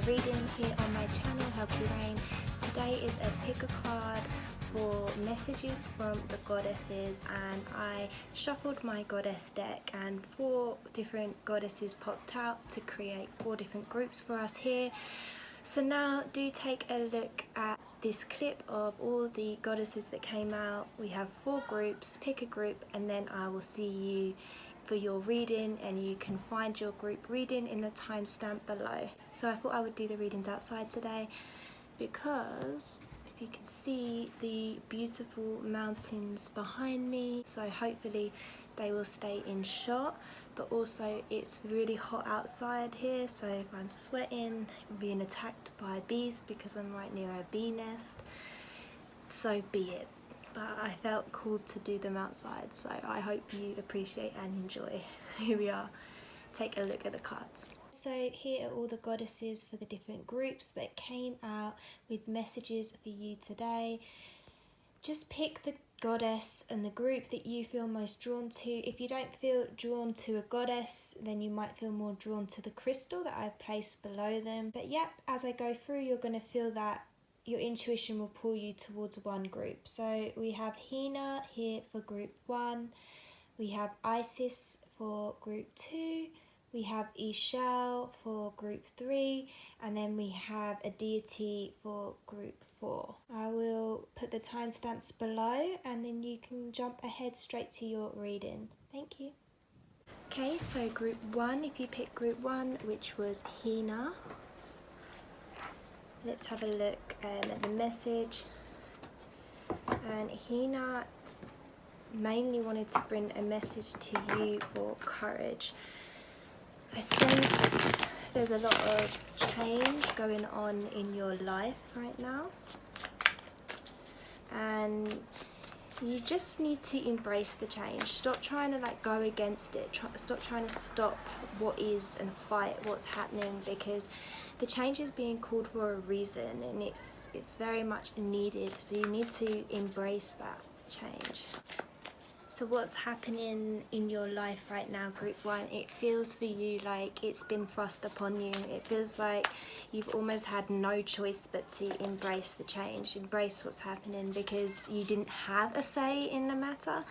reading here on my channel, Helki. Today is a pick a card for messages from the goddesses, and I shuffled my goddess deck and 4 different goddesses popped out to create 4 different groups for us here. So now do take a look at this clip of all the goddesses that came out. We have 4 groups, pick a group, and then I will see you for your reading, and you can find your group reading in the timestamp below. So I thought I would do the readings outside today because if you can see the beautiful mountains behind me, so hopefully they will stay in shot. But also it's really hot outside here, so if I'm sweating, I'm being attacked by bees because I'm right near a bee nest, so be it. But I felt called to do them outside, so I hope you appreciate and enjoy. Here we are. Take a look at the cards. So here are all the goddesses for the different groups that came out with messages for you today. Just pick the goddess and the group that you feel most drawn to. If you don't feel drawn to a goddess, then you might feel more drawn to the crystal that I've placed below them. But yep, as I go through, you're going to feel that your intuition will pull you towards one group. So we have Hina here for group 1, we have Isis for group 2, we have Ixchel for group 3, and then we have Aditi for group 4. I will put the timestamps below and then you can jump ahead straight to your reading. Thank you. Okay, so group 1, if you pick group 1, which was Hina, let's have a look at the message. And Hina mainly wanted to bring a message to you for courage. I sense there's a lot of change going on in your life right now, and you just need to embrace the change. Stop trying to go against it. Stop trying to stop what is and fight what's happening, because the change is being called for a reason, and it's very much needed. So you need to embrace that change. So what's happening in your life right now, group 1? It feels for you like it's been thrust upon you. It feels like you've almost had no choice but to embrace the change, embrace what's happening, because you didn't have a say in the matter,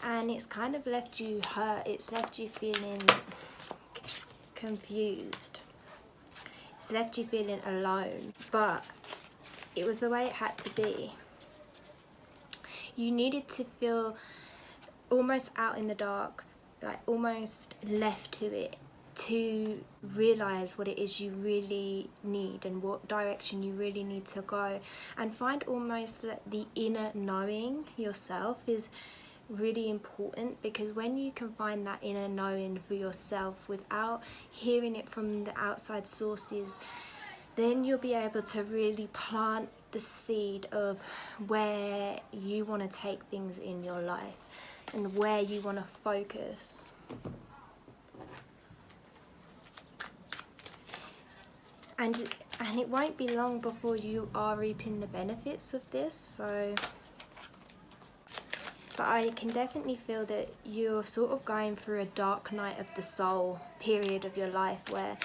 and it's kind of left you hurt. It's left you feeling confused. It's left you feeling alone, but it was the way it had to be. You needed to feel almost out in the dark, almost left to it, to realize what it is you really need and what direction you really need to go, and find almost that the inner knowing yourself is really important, because when you can find that inner knowing for yourself without hearing it from the outside sources, then you'll be able to really plant the seed of where you want to take things in your life and where you want to focus. And it won't be long before you are reaping the benefits of this. So, but I can definitely feel that you're sort of going through a dark night of the soul period of your life, where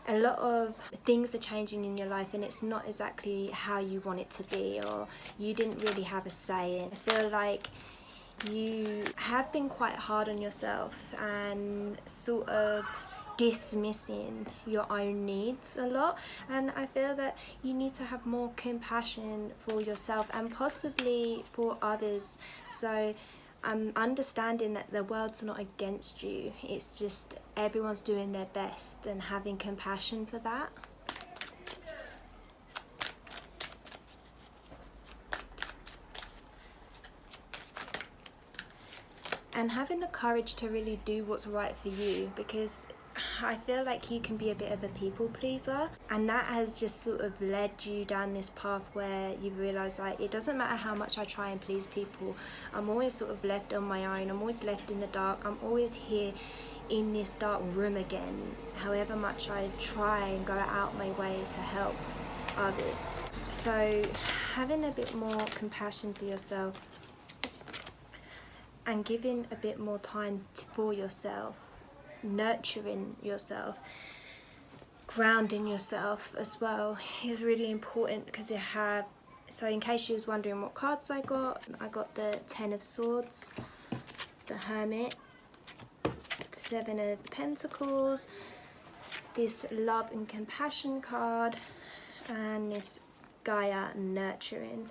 a lot of things are changing in your life and it's not exactly how you want it to be, or you didn't really have a say in. I feel like you have been quite hard on yourself and sort of dismissing your own needs a lot, and I feel that you need to have more compassion for yourself and possibly for others. So I'm understanding that the world's not against you, it's just everyone's doing their best, and having compassion for that. And having the courage to really do what's right for you, because I feel like you can be a bit of a people pleaser, and that has just sort of led you down this path where you realise it doesn't matter how much I try and please people, I'm always sort of left on my own, I'm always left in the dark, I'm always here in this dark room again, however much I try and go out my way to help others. So having a bit more compassion for yourself and giving a bit more time for yourself, nurturing yourself, grounding yourself as well is really important, because you have, so in case you was wondering what cards I got the Ten of Swords, the Hermit, the Seven of Pentacles, this Love and Compassion card, and this Gaia Nurturing.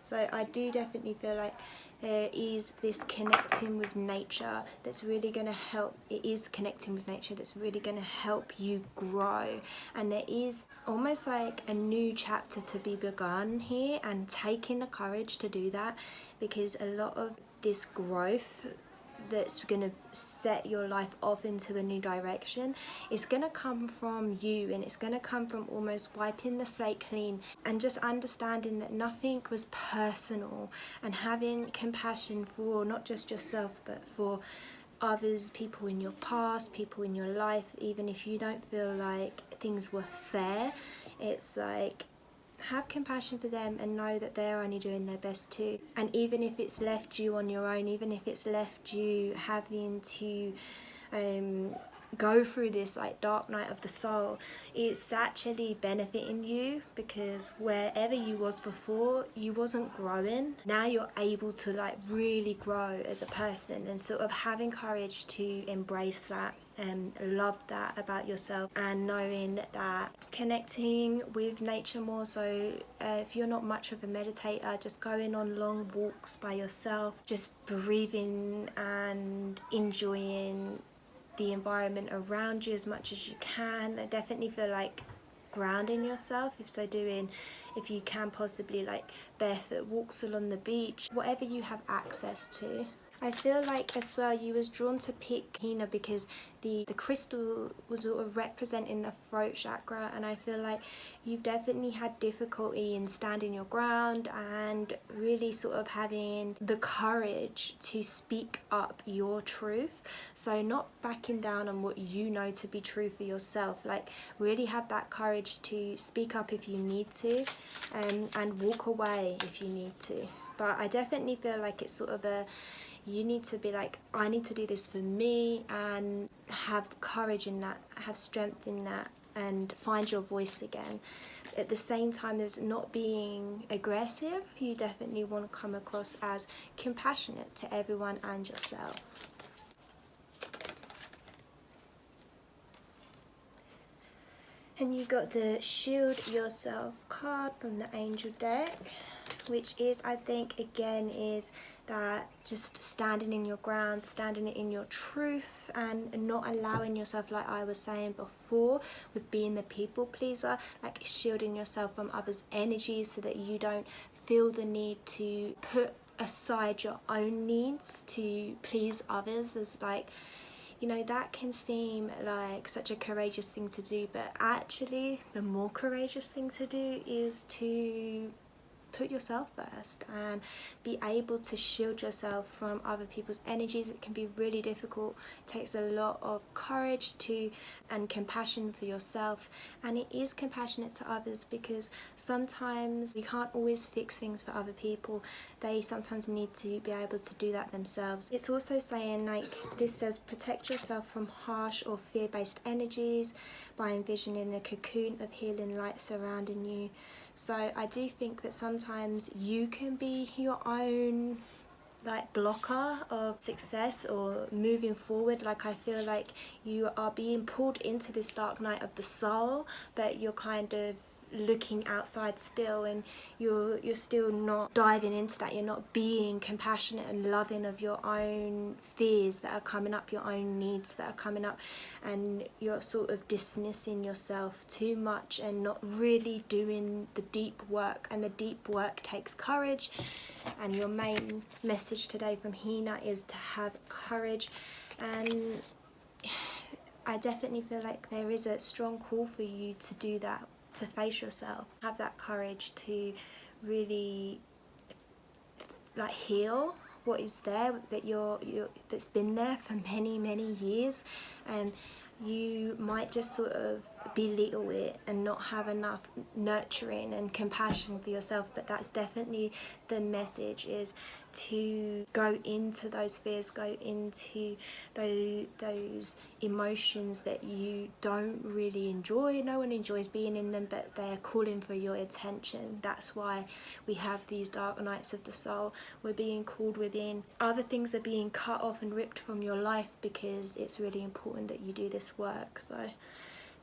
So I do definitely feel like there is this connecting with nature that's really going to help. It is connecting with nature that's really going to help you grow, and there is almost like a new chapter to be begun here, and taking the courage to do that, because a lot of this growth that's going to set your life off into a new direction is going to come from you, and it's going to come from almost wiping the slate clean and just understanding that nothing was personal, and having compassion for not just yourself but for others, people in your past, people in your life. Even if you don't feel like things were fair, it's like, have compassion for them and know that they're only doing their best too. And even if it's left you on your own, even if it's left you having to go through this like dark night of the soul, it's actually benefiting you, because wherever you was before, you wasn't growing. Now you're able to like really grow as a person, and sort of having courage to embrace that and love that about yourself, and knowing that connecting with nature more. So if you're not much of a meditator, just going on long walks by yourself, just breathing and enjoying the environment around you as much as you can. I definitely feel like grounding yourself, if so doing, if you can possibly like barefoot walks along the beach, whatever you have access to. I feel like as well you was drawn to pick Hina because the crystal was sort of representing the throat chakra, and I feel like you've definitely had difficulty in standing your ground and really sort of having the courage to speak up your truth. So not backing down on what you know to be true for yourself, like really have that courage to speak up if you need to, and walk away if you need to. But I definitely feel like it's sort of a, you need to be like, I need to do this for me, and have courage in that, have strength in that, and find your voice again. At the same time as not being aggressive, you definitely want to come across as compassionate to everyone and yourself. And you got the Shield Yourself card from the Angel deck, which is, I think, again, is that just standing in your ground, standing in your truth, and not allowing yourself, like I was saying before, with being the people pleaser, like shielding yourself from others' energies so that you don't feel the need to put aside your own needs to please others. As like, you know, that can seem like such a courageous thing to do, but actually the more courageous thing to do is to put yourself first and be able to shield yourself from other people's energies. It can be really difficult. It takes a lot of courage to, and compassion for yourself, and it is compassionate to others, because sometimes we can't always fix things for other people. They sometimes need to be able to do that themselves. It's also saying, like this says, protect yourself from harsh or fear-based energies by envisioning a cocoon of healing light surrounding you. So I do think that sometimes you can be your own like blocker of success or moving forward. Like I feel like you are being pulled into this dark night of the soul, but you're kind of looking outside still, and you're still not diving into that. You're not being compassionate and loving of your own fears that are coming up, your own needs that are coming up, and you're sort of dismissing yourself too much and not really doing the deep work. And the deep work takes courage, and your main message today from Hina is to have courage. And I definitely feel like there is a strong call for you to do that, to face yourself, have that courage to really like heal what is there, that that's been there for many years. And you might just sort of belittle it and not have enough nurturing and compassion for yourself. But that's definitely the message, is to go into those fears, go into those emotions that you don't really enjoy. No one enjoys being in them, but they're calling for your attention. That's why we have these dark nights of the soul. We're being called within. Other things are being cut off and ripped from your life because it's really important that you do this work. So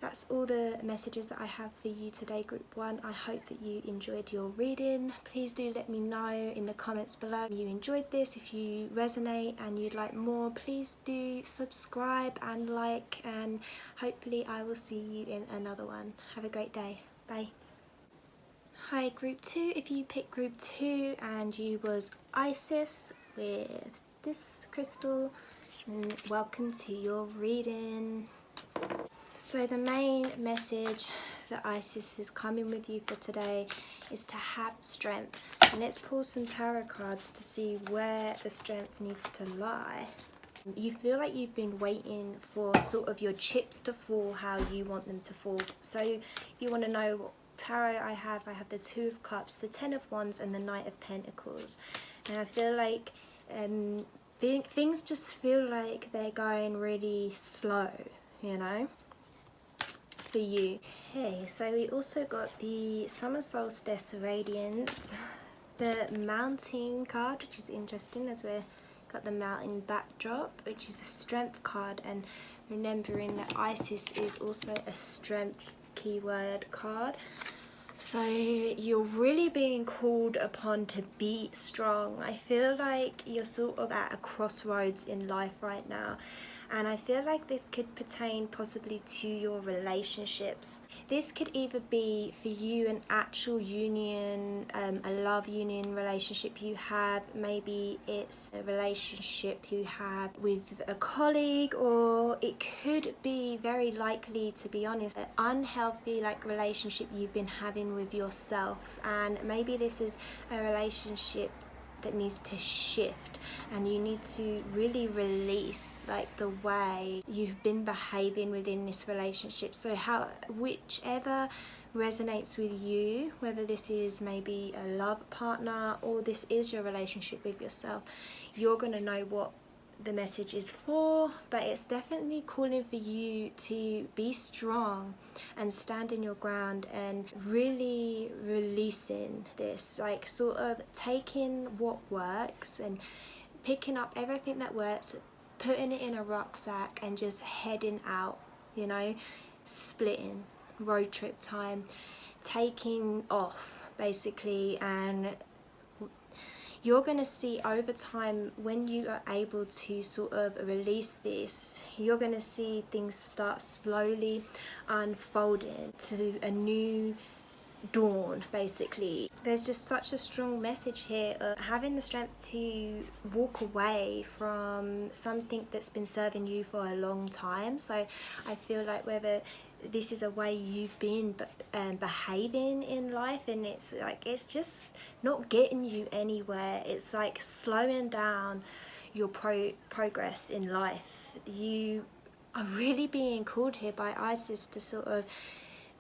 that's all the messages that I have for you today, Group 1. I hope that you enjoyed your reading. Please do let me know in the comments below if you enjoyed this. If you resonate and you'd like more, please do subscribe and like, and hopefully I will see you in another one. Have a great day. Bye. Hi, Group 2. If you picked Group 2 and you was Isis with this crystal, welcome to your reading. So the main message that Isis is coming with you for today is to have strength. And let's pull some tarot cards to see where the strength needs to lie. You feel like you've been waiting for sort of your chips to fall how you want them to fall. So if you want to know what tarot I have the Two of Cups, the Ten of Wands, and the Knight of Pentacles. And I feel like things just feel like they're going really slow, you know, for you. Okay, so we also got the Summer Solstice Radiance, the Mountain card, which is interesting as we've got the mountain backdrop, which is a strength card, and remembering that Isis is also a strength keyword card. So you're really being called upon to be strong. I feel like you're sort of at a crossroads in life right now, and I feel like this could pertain possibly to your relationships. This could either be for you an actual union, a love union relationship you have. Maybe it's a relationship you have with a colleague, or it could be, very likely to be honest, an unhealthy relationship you've been having with yourself. And maybe this is a relationship that needs to shift, and you need to really release the way you've been behaving within this relationship. So whichever resonates with you, whether this is maybe a love partner or this is your relationship with yourself, you're going to know what the message is for. But it's definitely calling for you to be strong and stand in your ground and really releasing this, sort of taking what works and picking up everything that works, putting it in a rucksack and just heading out, you know, splitting, road trip time, taking off basically. And you're going to see over time, when you are able to sort of release this, you're going to see things start slowly unfolding to a new dawn basically. There's just such a strong message here of having the strength to walk away from something that's been serving you for a long time. So I feel like whether this is a way you've been behaving in life, and it's just not getting you anywhere, it's slowing down your progress in life. You are really being called here by Isis to sort of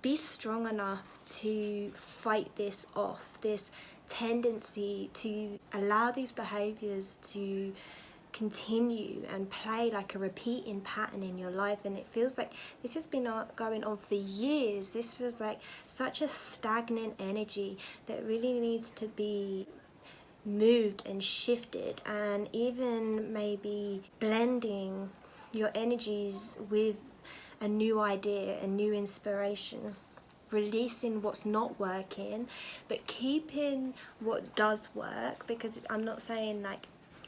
be strong enough to fight this off, this tendency to allow these behaviors to continue and play a repeating pattern in your life. And it feels like this has been going on for years. This feels like such a stagnant energy that really needs to be moved and shifted, and even maybe blending your energies with a new idea, a new inspiration, releasing what's not working but keeping what does work. Because I'm not saying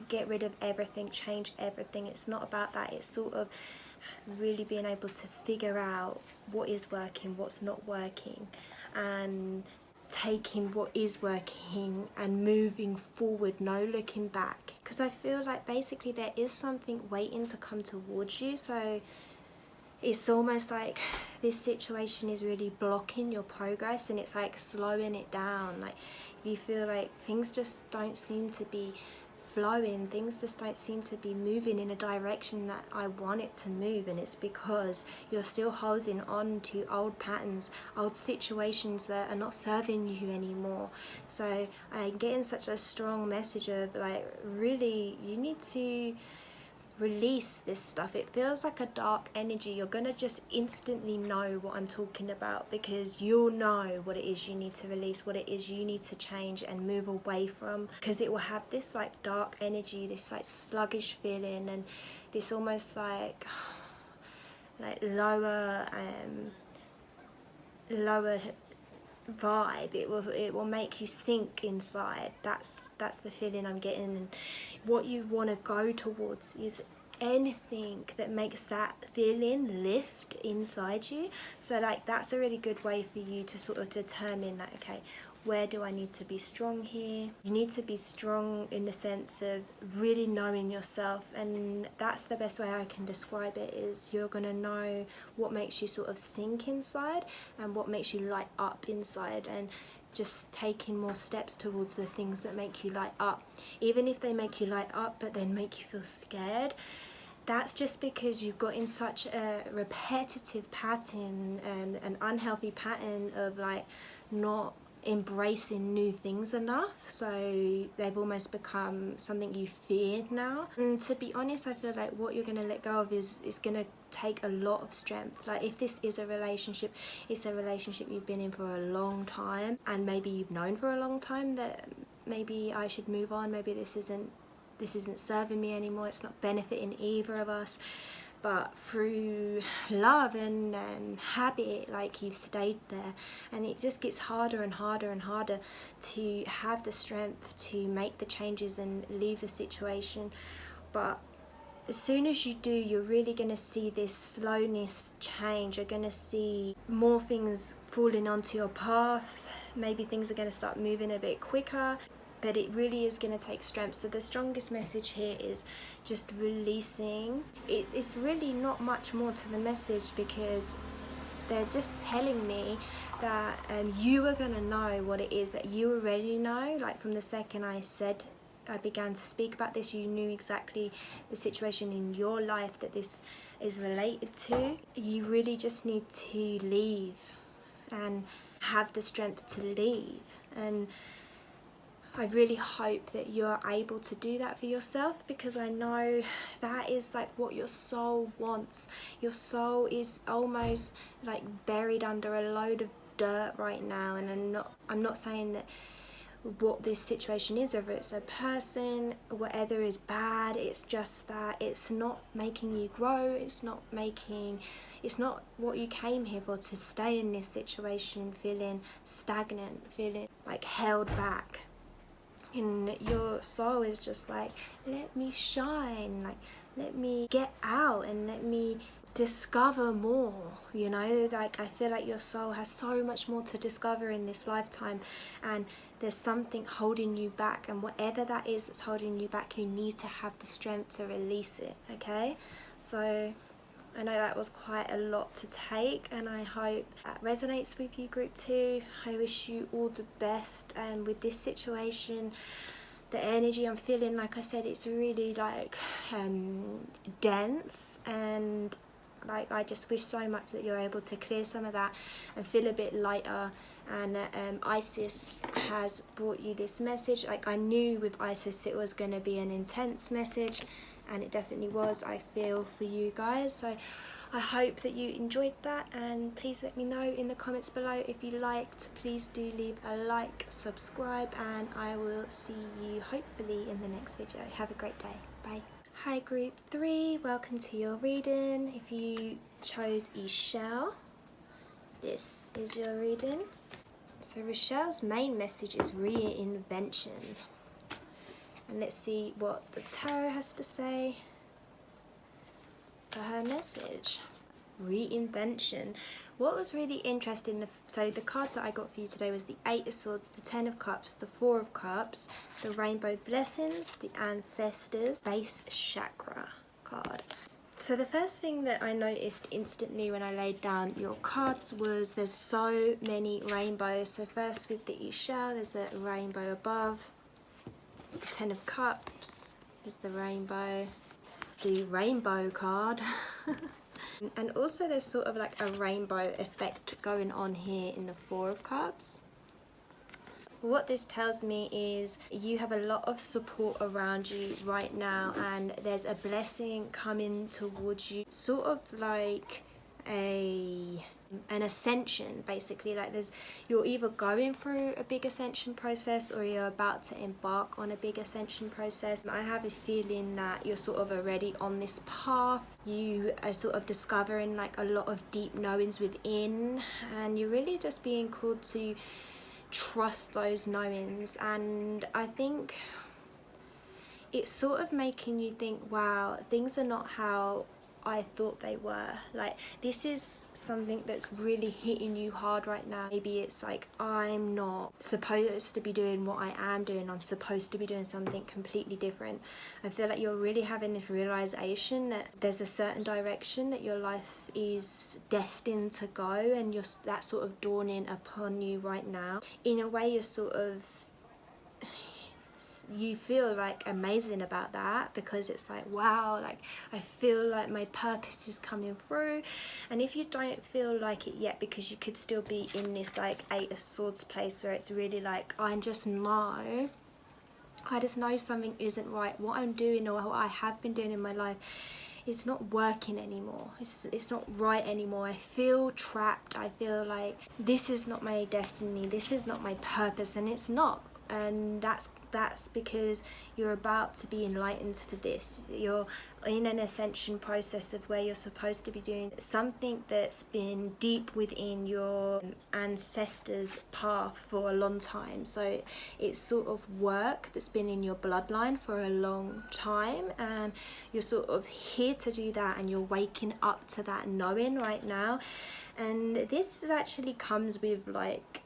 get rid of everything, change everything. It's not about that. It's sort of really being able to figure out what is working, what's not working, and taking what is working and moving forward, no looking back. Because I feel like basically there is something waiting to come towards you. So it's almost like this situation is really blocking your progress, and it's slowing it down. You feel like things just don't seem to be flowing, things just don't seem to be moving in a direction that I want it to move, and it's because you're still holding on to old patterns, old situations that are not serving you anymore. So I'm getting such a strong message of like, really, you need to release this stuff. It feels like a dark energy. You're gonna just instantly know what I'm talking about, because you'll know what it is you need to release, what it is you need to change and move away from, because it will have this like dark energy, this like sluggish feeling, and this almost like lower vibe. It will make you sink inside. That's the feeling I'm getting. And what you want to go towards is anything that makes that feeling lift inside you. So like, that's a really good way for you to sort of determine like, okay, where do I need to be strong here? You need to be strong in the sense of really knowing yourself, and that's the best way I can describe it, is you're gonna know what makes you sort of sink inside and what makes you light up inside, and just taking more steps towards the things that make you light up. Even if they make you light up but then make you feel scared, that's just because you've got in such a repetitive pattern, an unhealthy pattern of like not embracing new things enough, so they've almost become something you fear now. And to be honest, I feel like what you're going to let go of is going to take a lot of strength. Like, if this is a relationship, it's a relationship you've been in for a long time, and maybe you've known for a long time that maybe I should move on, maybe this isn't serving me anymore, it's not benefiting either of us. But through love and habit, like, you've stayed there, and it just gets harder and harder and harder to have the strength to make the changes and leave the situation. But as soon as you do, you're really going to see this slowness change. You're going to see more things falling onto your path. Maybe things are going to start moving a bit quicker. But it really is going to take strength. So the strongest message here is just releasing. It's really not much more to the message, because they're just telling me that you are going to know what it is that you already know. Like, from the second I began to speak about this, you knew exactly the situation in your life that this is related to. You really just need to leave and have the strength to leave. And I really hope that you're able to do that for yourself, because I know that is like what your soul wants. Your soul is almost like buried under a load of dirt right now, and I'm not saying that what this situation is, whether it's a person, whatever, is bad. It's just that it's not making you grow. It's not what you came here for, to stay in this situation feeling stagnant, feeling like held back. And your soul is just like, let me shine, like, let me get out and let me discover more, you know. Like, I feel like your soul has so much more to discover in this lifetime, and there's something holding you back, and whatever that is that's holding you back, you need to have the strength to release it, okay? So I know that was quite a lot to take, and I hope that resonates with you, group 2. I wish you all the best with this situation. The energy I'm feeling, like I said, it's really like dense, and like, I just wish so much that you're able to clear some of that and feel a bit lighter. And Isis has brought you this message. Like, I knew with Isis it was going to be an intense message, and it definitely was. I feel for you guys, so I hope that you enjoyed that, and please let me know in the comments below if you liked. Please do leave a like, subscribe, and I will see you hopefully in the next video. Have a great day. Bye. Hi group 3, welcome to your reading. If you chose Ixchel, this is your reading. So Rochelle's main message is reinvention. And let's see what the tarot has to say for her message. Reinvention. What was really interesting, so the cards that I got for you today was the 8 of Swords, the 10 of Cups, the 4 of Cups, the Rainbow Blessings, the Ancestors, Base Chakra card. So the first thing that I noticed instantly when I laid down your cards was there's so many rainbows. So first with the Ixchel, there's a rainbow above, Ten of Cups is the rainbow card. And also there's sort of like a rainbow effect going on here in the Four of Cups. What this tells me is you have a lot of support around you right now, and there's a blessing coming towards you, sort of like an ascension, basically. Like you're either going through a big ascension process or you're about to embark on a big ascension process. I have a feeling that you're sort of already on this path. You are sort of discovering like a lot of deep knowings within, and you're really just being called to trust those knowings. And I think it's sort of making you think, wow, things are not how I thought they were. Like, this is something that's really hitting you hard right now. Maybe it's like, I'm not supposed to be doing what I am doing. I'm supposed to be doing something completely different. I feel like you're really having this realization that there's a certain direction that your life is destined to go, and that's sort of dawning upon you right now. In a way, you're sort of, you feel like amazing about that, because it's like, wow, like I feel like my purpose is coming through. And if you don't feel like it yet, because you could still be in this like Eight of Swords place where it's really like, I just know something isn't right. What I'm doing, or what I have been doing in my life, it's not working anymore. It's not right anymore. I feel trapped. I feel like this is not my destiny. This is not my purpose, and it's not. And that's because you're about to be enlightened for this. You're in an ascension process of where you're supposed to be doing something that's been deep within your ancestors' path for a long time. So it's sort of work that's been in your bloodline for a long time, and you're sort of here to do that, and you're waking up to that knowing right now. And this actually comes with like,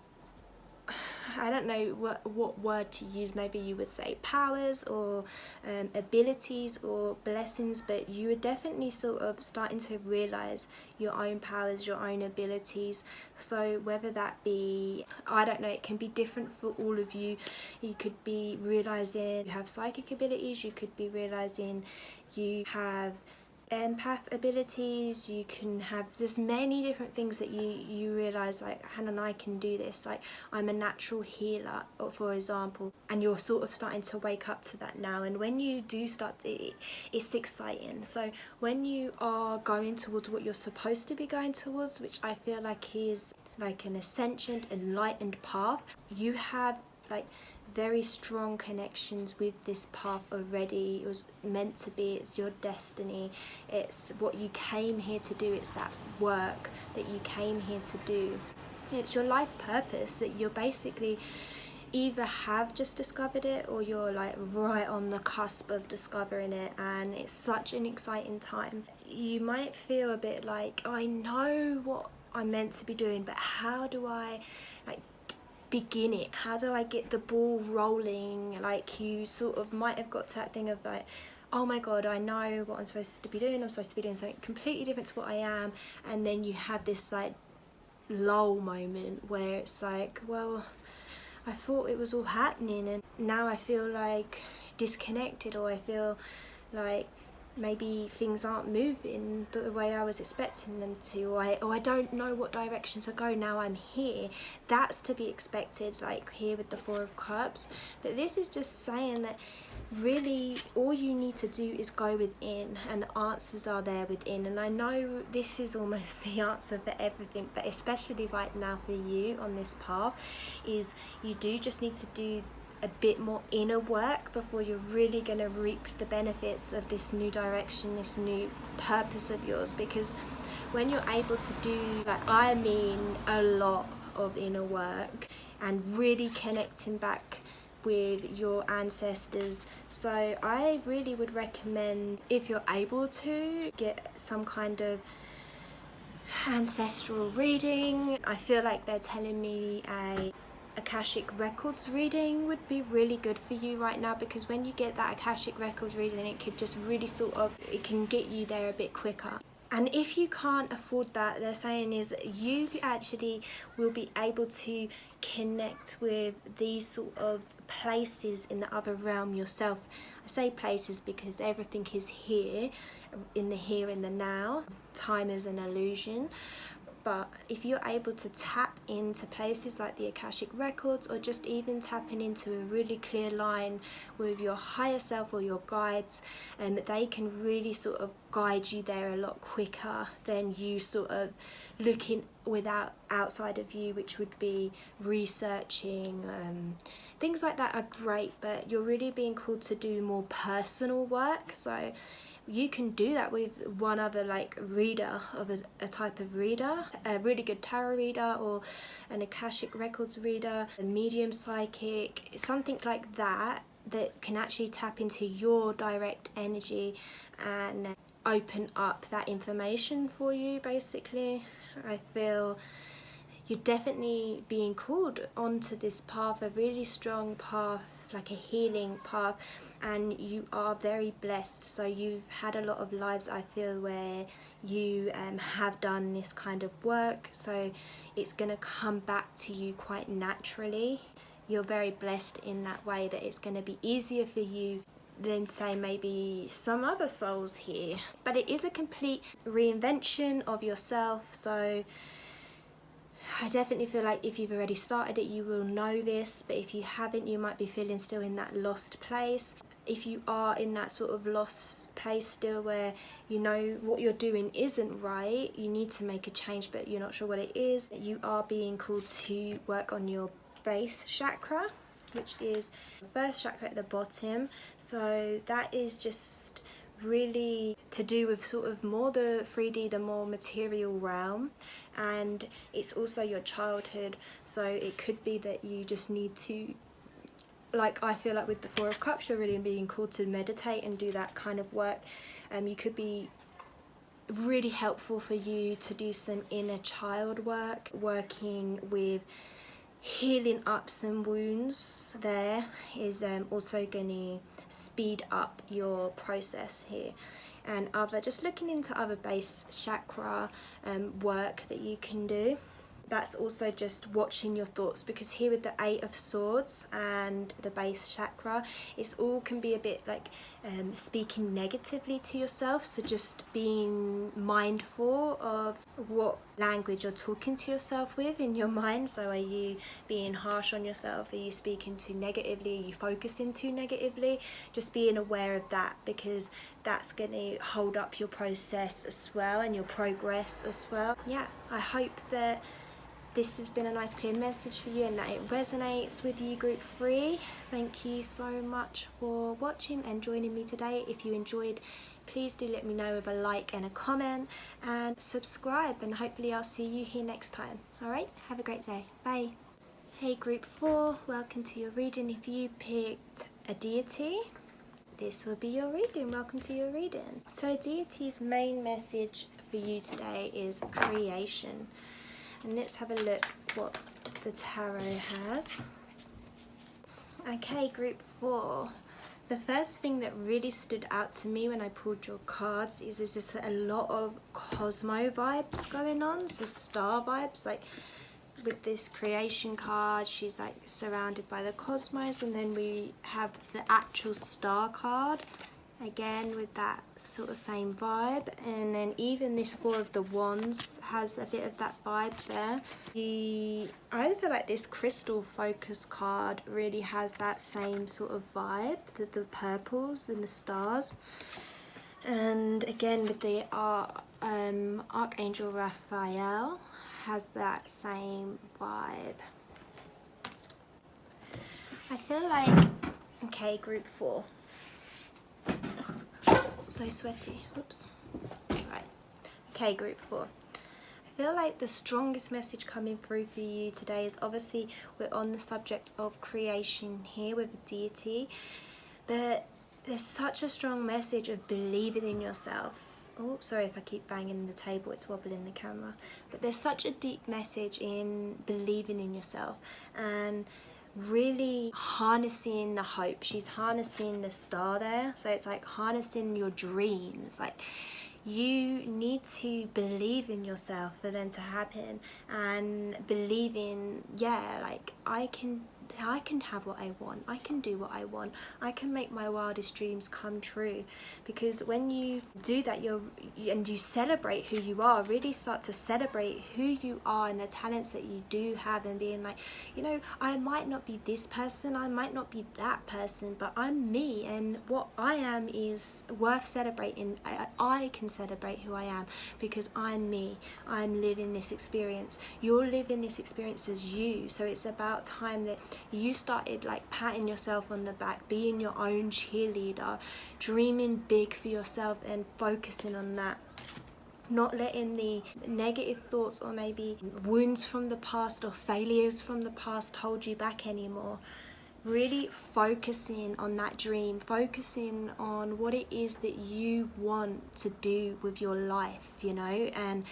I don't know what word to use. Maybe you would say powers, or abilities, or blessings, but you are definitely sort of starting to realize your own powers, your own abilities. So whether that be, I don't know, it can be different for all of you. You could be realizing you have psychic abilities, you could be realizing you have empath abilities, you can have just many different things that you realize, like, Hannah, I can do this, like I'm a natural healer, or for example, and you're sort of starting to wake up to that now. And when you do start, it's exciting. So when you are going towards what you're supposed to be going towards, which I feel like is like an ascension, enlightened path, you have like very strong connections with this path already. It was meant to be. It's your destiny. It's what you came here to do. It's that work that you came here to do. It's your life purpose that you're basically either have just discovered it, or you're like right on the cusp of discovering it, and it's such an exciting time. You might feel a bit like, oh, I know what I'm meant to be doing, but how do I like begin it? How do I get the ball rolling? Like, you sort of might have got to that thing of like, oh my god, I know what I'm supposed to be doing. I'm supposed to be doing something completely different to what I am. And then you have this like lull moment where it's like, well, I thought it was all happening, and now I feel like disconnected, or I feel like maybe things aren't moving the way I was expecting them to, or I don't know what direction to go. Now I'm here. That's to be expected, like here with the Four of Cups. But this is just saying that really all you need to do is go within, and the answers are there within. And I know this is almost the answer for everything, but especially right now for you on this path, is you do just need to do a bit more inner work before you're really going to reap the benefits of this new direction, this new purpose of yours. Because when you're able to do, like, I mean, a lot of inner work and really connecting back with your ancestors. So I really would recommend, if you're able to, get some kind of ancestral reading. I feel like they're telling me a Akashic Records reading would be really good for you right now, because when you get that Akashic Records reading, it could just really sort of, it can get you there a bit quicker. And if you can't afford that, they're saying is you actually will be able to connect with these sort of places in the other realm yourself. I say places because everything is here in the now. Time is an illusion. But if you're able to tap into places like the Akashic Records, or just even tapping into a really clear line with your higher self or your guides, they can really sort of guide you there a lot quicker than you sort of looking outside of you, which would be researching. Things like that are great, but you're really being called to do more personal work. So you can do that with one other like reader of a type of reader, a really good tarot reader or an Akashic Records reader, a medium psychic, something like that that can actually tap into your direct energy and open up that information for you. Basically, I feel you're definitely being called onto this path, a really strong path, like a healing path, and you are very blessed. So you've had a lot of lives, I feel, where you have done this kind of work, so it's going to come back to you quite naturally. You're very blessed in that way, that it's going to be easier for you than say maybe some other souls here. But it is a complete reinvention of yourself, so I definitely feel like if you've already started it, you will know this, but if you haven't, you might be feeling still in that lost place. If you are in that sort of lost place still, where you know what you're doing isn't right, you need to make a change, but you're not sure what it is, you are being called to work on your base chakra, which is the first chakra at the bottom. So that is just really to do with sort of more the 3D, the more material realm, and it's also your childhood. So it could be that you just need to, like I feel like with the Four of Cups, you're really being called to meditate and do that kind of work. You could be really helpful for you to do some inner child work, working with healing up some wounds. There is also going to speed up your process here. And just looking into other base chakra work that you can do. That's also just watching your thoughts, because here with the Eight of Swords and the base chakra, it's all can be a bit like speaking negatively to yourself. So just being mindful of what language you're talking to yourself with in your mind. So are you being harsh on yourself? Are you speaking too negatively? Are you focusing too negatively? Just being aware of that, because that's going to hold up your process as well and your progress as well. Yeah, I hope that this has been a nice clear message for you and that it resonates with you, group 3. Thank you so much for watching and joining me today. If you enjoyed, please do let me know with a like and a comment, and subscribe, and hopefully I'll see you here next time. Alright, have a great day. Bye. Hey group 4, welcome to your reading. If you picked a deity, this will be your reading. Welcome to your reading. So deity's main message for you today is creation. And let's have a look what the tarot has. Okay, group 4. The first thing that really stood out to me when I pulled your cards is there's just a lot of cosmo vibes going on, so star vibes. Like with this creation card, she's like surrounded by the cosmos, and then we have the actual star card, again with that sort of same vibe. And then even this Four of the Wands has a bit of that vibe there. I feel like this crystal focus card really has that same sort of vibe, the purples and the stars. And again with the Archangel Raphael has that same vibe. I feel like, okay, group 4. So sweaty. Oops. Right. Okay, group 4. I feel like the strongest message coming through for you today is, obviously we're on the subject of creation here with a deity, but there's such a strong message of believing in yourself. Oh, sorry if I keep banging the table, it's wobbling the camera. But there's such a deep message in believing in yourself and really harnessing the hope. She's harnessing the star there, so it's like harnessing your dreams. Like You need to believe in yourself for them to happen, and believe in, yeah, like I can have what I want, I can do what I want, I can make my wildest dreams come true. Because when you do that, and you celebrate who you are, really start to celebrate who you are and the talents that you do have, and being like, you know, I might not be this person, I might not be that person, but I'm me, and what I am is worth celebrating. I can celebrate who I am because I'm me. I'm living this experience. You're living this experience as you. So it's about time that you started like patting yourself on the back, being your own cheerleader, dreaming big for yourself and focusing on that. Not letting the negative thoughts or maybe wounds from the past or failures from the past hold you back anymore. Really focusing on that dream, focusing on what it is that you want to do with your life, you know. And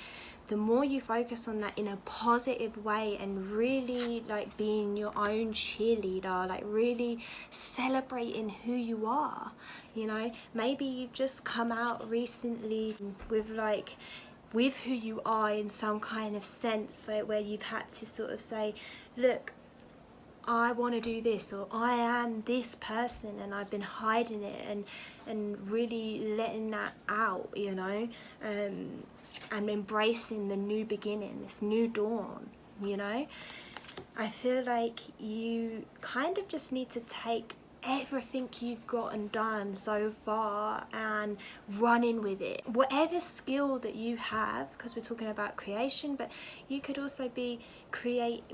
the more you focus on that in a positive way, and really like being your own cheerleader, like really celebrating who you are, you know. Maybe you've just come out recently with who you are in some kind of sense, like where you've had to sort of say, look, I want to do this, or I am this person, and I've been hiding it, and really letting that out, you know, and embracing the new beginning, this new dawn, you know. I feel like you kind of just need to take everything you've got and done so far and running with it. Whatever skill that you have, because we're talking about creation, but you could also be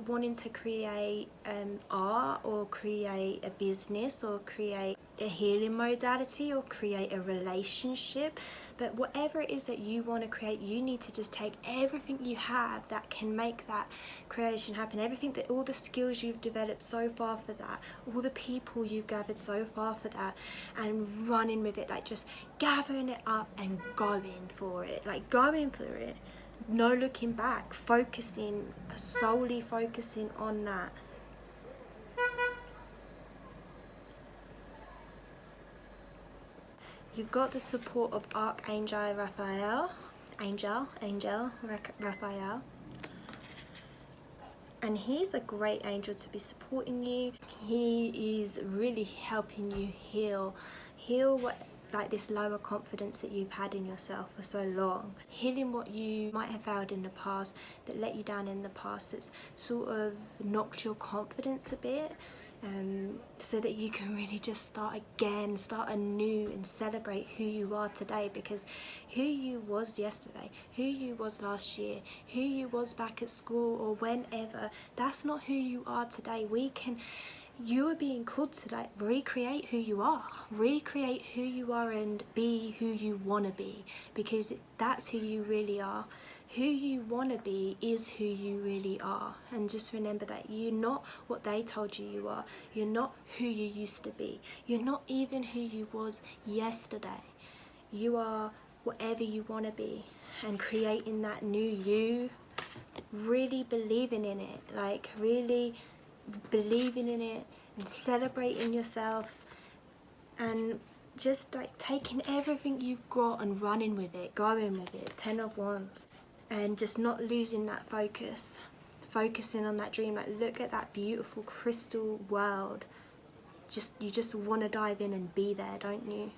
wanting to create art, or create a business, or create a healing modality, or create a relationship. But whatever it is that you want to create, you need to just take everything you have that can make that creation happen, everything that, all the skills you've developed so far for that, all the people you've gathered so far for that, and running with it, like just gathering it up and going for it, like going for it, no looking back, solely focusing on that. You've got the support of Archangel Raphael, Angel Raphael, and he's a great angel to be supporting you. He is really helping you heal what, like this lower confidence that you've had in yourself for so long, healing what you might have failed in the past, that let you down in the past, that's sort of knocked your confidence a bit. So that you can really just start again, start anew, and celebrate who you are today. Because who you was yesterday, who you was last year, who you was back at school or whenever, that's not who you are today. You are being called to like recreate who you are, and be who you want to be, because that's who you really are. Who you want to be is who you really are. And just remember that you're not what they told you are. You're not who you used to be. You're not even who you was yesterday. You are whatever you want to be, and creating that new you, really believing in it, like really believing in it and celebrating yourself, and just like taking everything you've got and running with it, going with it, 10 of Wands. And just not losing that focus, focusing on that dream. Like, look at that beautiful crystal world. You just want to dive in and be there, don't you?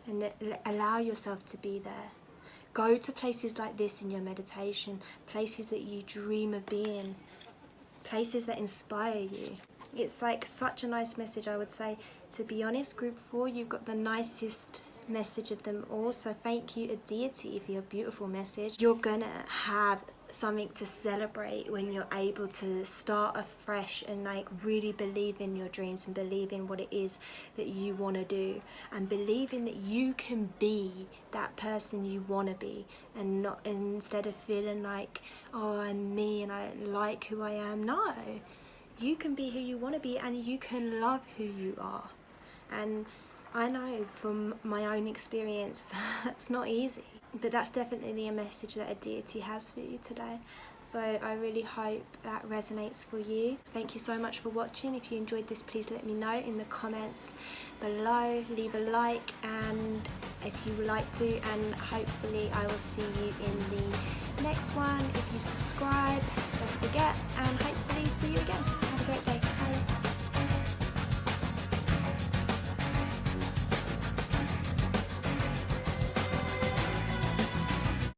And allow yourself to be there. Go to places like this in your meditation, places that you dream of being, places that inspire you. It's like such a nice message, I would say. To be honest, group 4, you've got the nicest message of them all. So thank you, Aditi, for your beautiful message. You're gonna have something to celebrate when you're able to start afresh and like really believe in your dreams, and believe in what it is that you want to do, and believing that you can be that person you want to be, and not, instead of feeling like, oh, I'm me and I don't like who I am. No, you can be who you want to be, and you can love who you are. And I know from my own experience that's not easy. but that's definitely a message that a deity has for you today. So I really hope that resonates for you. Thank you so much for watching. If you enjoyed this, please let me know in the comments below. Leave a like, and if you would like to, and hopefully I will see you in the next one. If you subscribe, don't forget, and hopefully see you again.